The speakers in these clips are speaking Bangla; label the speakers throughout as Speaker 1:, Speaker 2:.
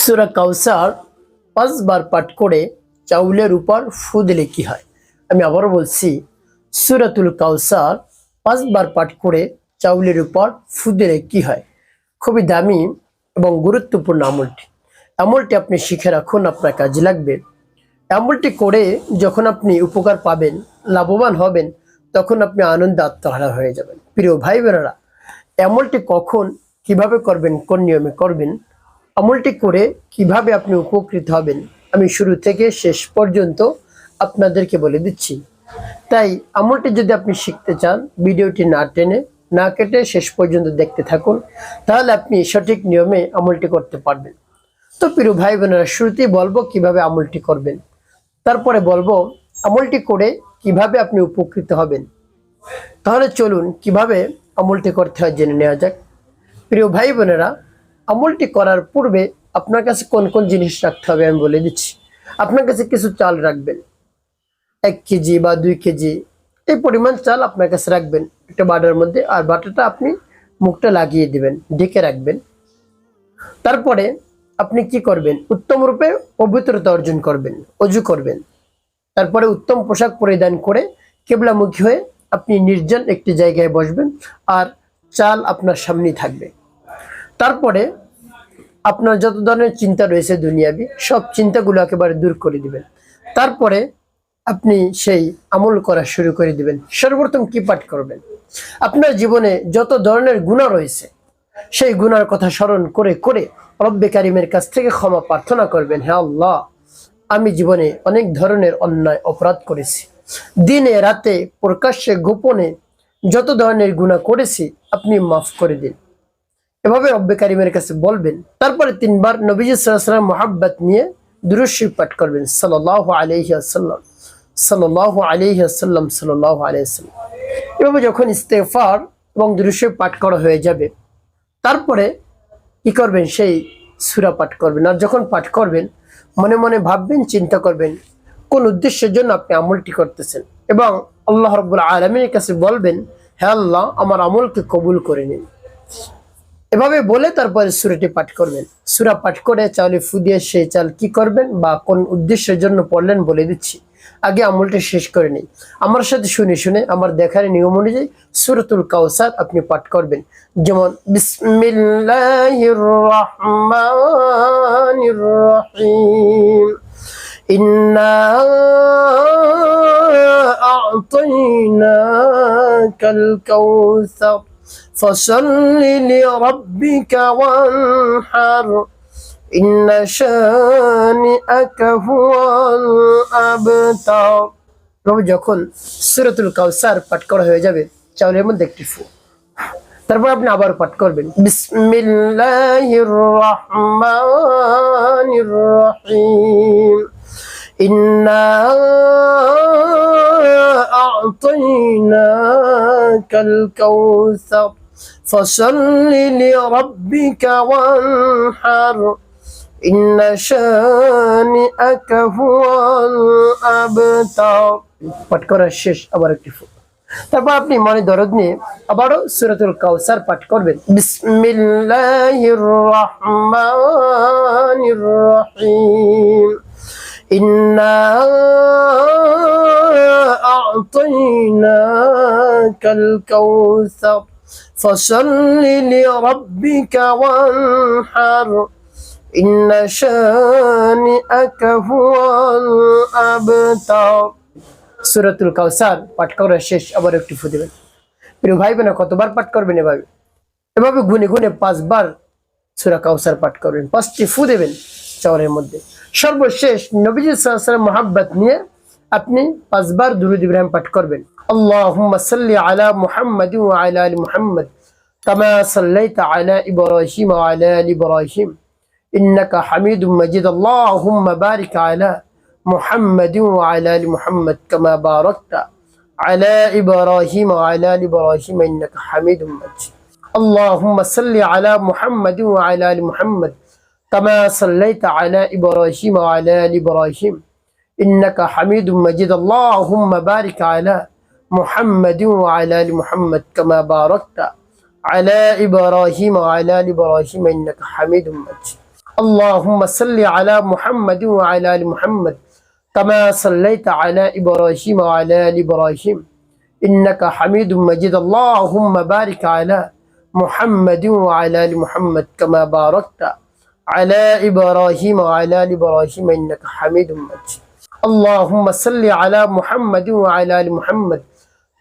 Speaker 1: সূরা কাউসার ৫ বার পাঠ করে চাউলের উপর ফু দিলে কি হয়? আমি আবারও বলছি, সূরাতুল কাউসার ৫ বার পাঠ করে চাউলের উপর ফু দিলে কি হয়? খুবই দামি এবং গুরুত্বপূর্ণ আমলটি আপনি শিখে রাখুন, আপনার কাজে লাগবে। আমলটি করে যখন আপনি উপকার পাবেন, লাভবান হবেন, তখন আপনি আনন্দে আত্মহারা হয়ে যাবেন। প্রিয় ভাই বোনেরা, আমলটি কখন কিভাবে করবেন, কোন নিয়মে করবেন, আমলটি করে কিভাবে আপনি উপকৃত হবেন, আমি শুরু থেকে শেষ পর্যন্ত আপনাদেরকে বলে দিচ্ছি। তাই আমলটি যদি আপনি শিখতে চান, ভিডিওটি না টেনে না কেটে শেষ পর্যন্ত দেখতে থাকুন, তাহলে আপনি সঠিক নিয়মে আমলটি করতে পারবেন। তো প্রিয় ভাই বোনেরা, শুরুতেই বলবো কিভাবে আমলটি করবেন, তারপরে বলবো আমলটি করে কিভাবে আপনি উপকৃত হবেন। তাহলে চলুন কিভাবে আমলটি করতে হয় জেনে নেওয়া যাক। প্রিয় ভাই বোনেরা, আমলটি করার পূর্বে আপনার কাছে কোন কোন জিনিস রাখতে হবে আমি বলে দিচ্ছি। আপনার কাছে কিছু চাল রাখবেন, 1 কেজি বা 2 কেজি এই পরিমাণ চাল আপনার কাছে রাখবেন একটা বাটার মধ্যে, আর বাটাটা আপনি মুখটা লাগিয়ে দিবেন, ঢেকে রাখবেন। তারপরে আপনি কি করবেন, উত্তম রূপে পবিত্রতা অর্জন করবেন, ওযু করবেন। তারপরে উত্তম পোশাক পরিধান করে কিবলামুখী হয়ে আপনি নির্জন একটি জায়গায় বসবেন, আর চাল আপনার সামনেই থাকবে। তারপরে আপনার যত ধরনের চিন্তা রয়েছে দুনিয়াবি, সব চিন্তাগুলো একেবারে দূর করে দিবেন। তারপরে আপনি সেই আমল করা শুরু করে দিবেন। সর্বপ্রথম কি পাঠ করবেন, আপনার জীবনে যত ধরনের গুনাহ রয়েছে সেই গুনার কথা স্মরণ করে করে রব্বে কারিমের কাছ থেকে ক্ষমা প্রার্থনা করবেন। হে আল্লাহ, আমি জীবনে অনেক ধরনের অন্যায় অপরাধ করেছি, দিনে রাতে প্রকাশ্যে গোপনে যত ধরনের গুনাহ করেছি আপনি মাফ করে দিন, এভাবে রব্বে কারিমের কাছে বলবেন। তারপরে 3 বার নবীজি সাল্লাল্লাহু আলাইহি ওয়াসাল্লাম মুহাব্বত নিয়ে দুরূদ শরীফ পাঠ করবেন, সাল্লাল্লাহু আলাইহি ওয়াসাল্লাম, সাল্লাল্লাহু আলাইহি ওয়াসাল্লাম, সাল্লাল্লাহু আলাইহি ওয়াসাল্লাম। এভাবে যখন ইস্তেগফার এবং দুরূদ শরীফ পাঠ করা হয়ে যাবে, তারপরে কি করবেন, সেই সূরা পাঠ করবেন। আর যখন পাঠ করবেন মনে মনে ভাববেন, চিন্তা করবেন কোন উদ্দেশ্যের জন্য আপনি আমলটি করতেছেন, এবং আল্লাহ রাব্বুল আলামিনের কাছে বলবেন, হে আল্লাহ, আমার আমলকে কবুল করে নিন। এভাবে বলে তারপরে সূরাটি পাঠ করবেন। সূরা পাঠ করে চাউলে ফু দিয়ে সেই চাল কি করবেন বা কোন উদ্দেশ্যের জন্য পড়লেন বলে দিচ্ছি। আগে আমলটা শেষ করে নিই, আমার সাথে শুনে শুনে আমার দেখার নিয়ম অনুযায়ী সূরাতুল কাউসার আপনি পাঠ করবেন। যেমন বিসমিল্লাহির রহমানির রহিম, ইন্না আ'তাইনাকাল কাউসার ফসল্লি লিরাব্বিকা ওয়ানহার, ইন্না শানিআকা হুয়াল আবতার। যখন সূরাতুল কাউসার পাঠ করা হয়ে যাবে, চাউলের মধ্যে একটি ফু, তারপর আপনি আবার পাঠ করবেন বিসমিল্লাহির রহমানির রহিম, ইন্না আ'তাইনাকাল কাউসার ফসল্লি লিরাব্বিকা ওয়ানহার, ইন্না শানিআকা হুয়াল আবতার। পাঠ করা শেষ, আবার একটি ফু। তারপর আপনি মনে দরদ নিয়ে আবারও সূরাতুল কাউসার পাঠ করবেন বিসমিল্লাহির রহমানির রহিম, ইন্না আ'তাইনাকাল কাউসার ফসল্লি লিরাব্বিকা ওয়ানহার, ইন্না শানিআকা হুয়াল আবতার। সূরাতুল কাউসার পাঠ করা শেষ, আবার একটু ফু দিবেন। প্রিয় ভাই বোনেরা, কতবার পাঠ করবেন? এভাবে গুনে গুনে 5 বার সূরা কাউসার পাঠ করবেন, 5টি ফু দেবেন চাউলের মধ্যে। সর্বশেষ নবীজি সাল্লাল্লাহু আলাইহি ওয়াসাল্লাম মুহাব্বত নিয়ে আপনি 5 বার দুরূদ ইব্রাহিম পাঠ করবেন। আল্লাহুম্মা সাল্লি আলা মুহাম্মাদ ওয়া আলা আলি মুহাম্মাদ কামা সাল্লাইতা আলা ইব্রাহিম ওয়া আলা আলি ইব্রাহিম ইন্নাকা হামিদুম মাজিদ। আল্লাহুম্মা বারিক আলা মুহাম্মাদ ওয়া আলা আলি মুহাম্মাদ কামা বারাকতা আলা ইব্রাহিম ওয়া আলা আলি ইব্রাহিম ইন্নাকা হামিদুম মাজিদ। আল্লাহুম্মা সাল্লি আলা মুহাম্মাদ ওয়া আলা আলি মুহাম্মাদ কামা সাল্লাইতা আলা ইব্রাহিম ওয়া আলা আলি ইব্রাহিম ইন্নাকা হামিদুম মাজিদ। আল্লাহুম্মা বারিক আলা মুহাম্মাদ ওয়া আলা আলি মুহাম্মাদ কামা বারাকতা আলা ইব্রাহিম ওয়া আলা আলি ইব্রাহিম ইন্নাকা হামিদুম মাজিদ। اللهم صل على محمد وعلى آل محمد كما صليت على إبراهيم وعلى آل إبراهيم إنك حميد مجيد اللهم بارك على محمد وعلى آل محمد كما باركت على إبراهيم وعلى آل إبراهيم إنك حميد مجيد اللهم صل على محمد وعلى آل محمد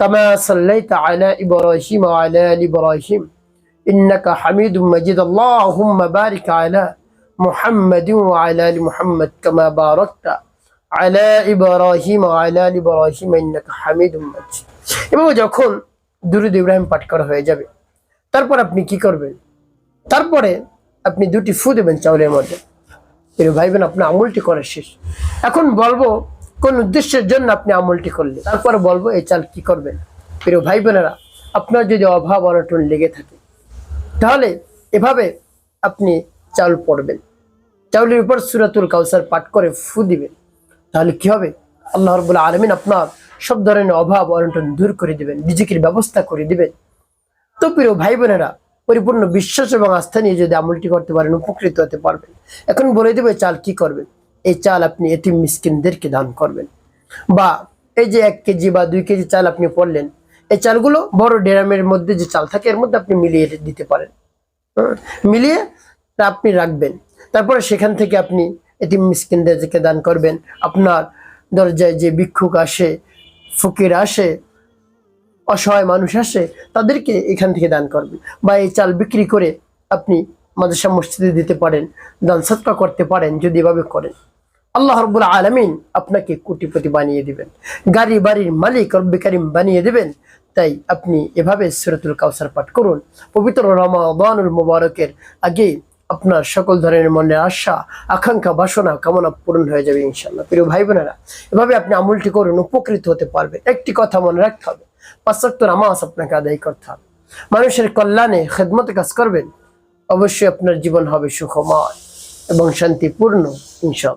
Speaker 1: كما صليت على إبراهيم وعلى آل إبراهيم إنك حميد مجيد اللهم بارك على محمد وعلى آل محمد كما باركت على إبراهيم وعلى آل إبراهيم إنك حميد مجيد। এভাবে যখন দুরূদ ইব্রাহিম পাঠ করা হয়ে যাবে তারপর আপনি কি করবেন, তারপরে আপনি দুটি ফু দেবেন চাউলের মধ্যে। প্রিয় ভাই বোন, আপনার আমলটি করা শেষ। এখন বলবো কোন উদ্দেশ্যের জন্য আপনি আমলটি করলেন, তারপরে বলবো এই চাল কি করবেন। প্রিয় ভাই বোনেরা, আপনার যদি অভাব অনটন লেগে থাকে তাহলে এভাবে আপনি চাউল পড়বেন, চাউলের উপর সূরাতুল কাউসার পাঠ করে ফু দিবেন। তাহলে কি হবে, আল্লাহ রাব্বুল আলামিন আপনার সব ধরনের অভাব অনটন দূর করে দিবেন, রিজিকের ব্যবস্থা করে দিবেন। তো প্রিয় ভাই বোনেরা, পরিপূর্ণ বিশ্বাস এবং আস্থা নিয়ে যদি আমলটি করতে পারেন উপকৃত হতে পারবেন। এখন বলে দেব চাল কি করবেন। এই চাল আপনি এতিম মিসকিনদেরকে দান করবেন, বা এই যে 1 কেজি বা 2 কেজি চাল আপনি পড়লেন, এই চালগুলো বড় ড্রামের মধ্যে যে চাল থাকে এর মধ্যে আপনি মিলিয়ে দিতে পারেন। মিলিয়ে তা আপনি রাখবেন, তারপরে সেখান থেকে আপনি এতিম মিসকিনদেরকে দান করবেন। আপনার দরজায় যে ভিক্ষুক আসে, ফকির আসে, অসহায় মানুষ আসে, তাদেরকে এখান থেকে দান করবেন। বা এই চাল বিক্রি করে আপনি মাদ্রাসা মসজিদে দিতে পারেন, দান সদকা করতে পারেন। যদি এভাবে করেন আল্লাহ রাব্বুল আলামিন আপনাকে কোটিপতি বানিয়ে দিবেন, গাড়ি বাড়ির মালিক রব্বে কারীম বানিয়ে দিবেন। তাই আপনি এভাবে সূরাতুল কাউসার পাঠ করুন। পবিত্র রমাদানুল মুবারকের আগে আপনার সকল ধরনের মনের আশা, আকাঙ্ক্ষা, বাসনা, কামনা পূরণ হয়ে যাবে ইনশাআল্লাহ। প্রিয় ভাই বোনেরা, এভাবে আপনি আমলটি করুন, উপকৃত হতে পারবেন। একটি কথা মনে রাখতে হবে, 5 ওয়াক্ত নামাজ আপনাকে আদায় করতে হবে, মানুষের কল্যাণে খেদমতে কাজ করবেন। অবশ্যই আপনার জীবন হবে সুখময় এবং শান্তিপূর্ণ ইনশাআল্লাহ।